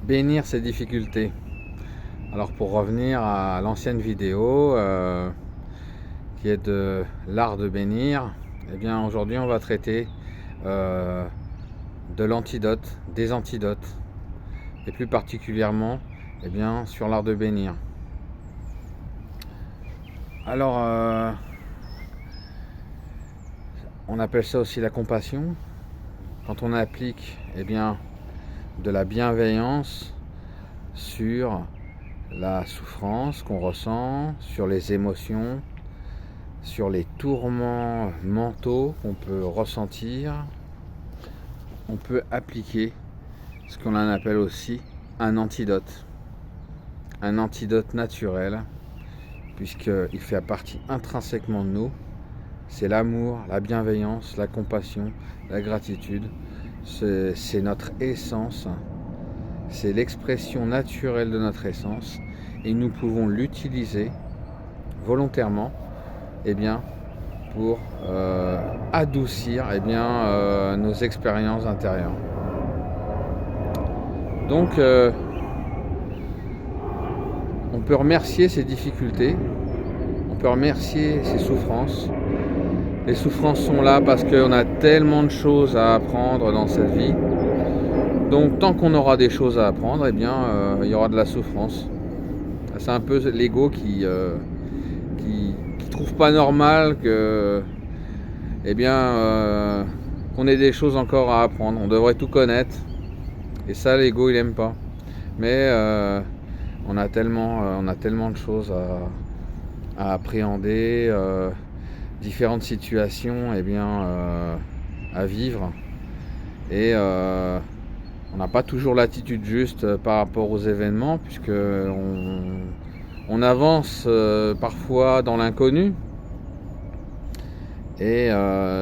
bénir ses difficultés. Alors pour revenir à l'ancienne vidéo qui est de l'art de bénir, eh bien aujourd'hui on va traiter de l'antidote, des antidotes, et plus particulièrement eh bien, sur l'art de bénir. Alors on appelle ça aussi la compassion. Quand on applique eh bien, de la bienveillance sur la souffrance qu'on ressent, sur les émotions, sur les tourments mentaux qu'on peut ressentir, on peut appliquer ce qu'on appelle aussi un antidote naturel, puisqu'il fait partie intrinsèquement de nous. C'est l'amour, la bienveillance, la compassion, la gratitude. C'est notre essence, c'est l'expression naturelle de notre essence, et nous pouvons l'utiliser volontairement eh bien, pour adoucir eh bien, nos expériences intérieures. Donc on peut remercier ces difficultés, on peut remercier ces souffrances. Les souffrances sont là parce qu'on a tellement de choses à apprendre dans cette vie. Donc tant qu'on aura des choses à apprendre, eh bien, il y aura de la souffrance. C'est un peu l'ego qui trouve pas normal que, eh bien, qu'on ait des choses encore à apprendre. On devrait tout connaître. Et ça, l'ego, il aime pas. Mais on a tellement de choses à appréhender, différentes situations, eh bien, à vivre. Et on n'a pas toujours l'attitude juste par rapport aux événements, puisque on avance parfois dans l'inconnu. Et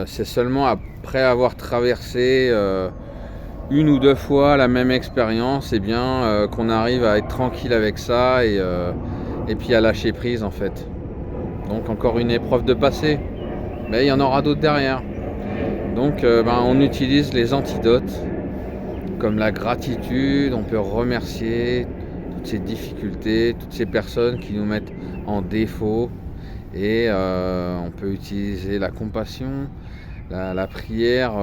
c'est seulement après avoir traversé une ou deux fois la même expérience, eh bien, qu'on arrive à être tranquille avec ça et puis à lâcher prise en fait. Donc encore une épreuve de passé, mais il y en aura d'autres derrière. Donc on utilise les antidotes comme la gratitude. On peut remercier toutes ces difficultés, toutes ces personnes qui nous mettent en défaut, et on peut utiliser la compassion, la prière.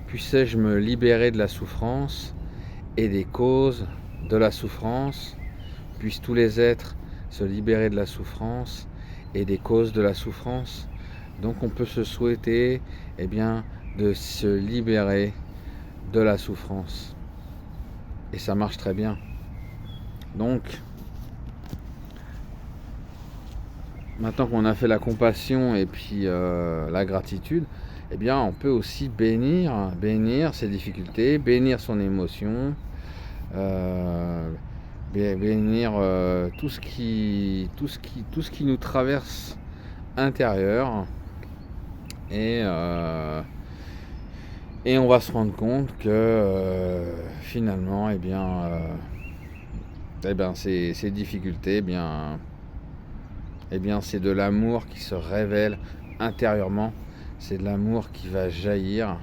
Puissais-je me libérer de la souffrance et des causes de la souffrance. Puissent tous les êtres se libérer de la souffrance et des causes de la souffrance. Donc on peut se souhaiter eh bien, de se libérer de la souffrance. Et ça marche très bien. Donc, maintenant qu'on a fait la compassion et puis la gratitude, eh bien, on peut aussi bénir ses difficultés, bénir son émotion, bénir tout ce qui nous traverse intérieur, et on va se rendre compte que finalement, eh bien, ces difficultés, eh bien, c'est de l'amour qui se révèle intérieurement. C'est de l'amour qui va jaillir.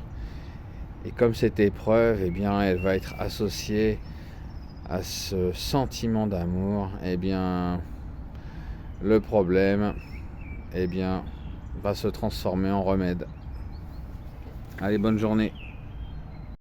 Et comme cette épreuve, eh bien, elle va être associée à ce sentiment d'amour, eh bien, le problème, eh bien, va se transformer en remède. Allez, bonne journée.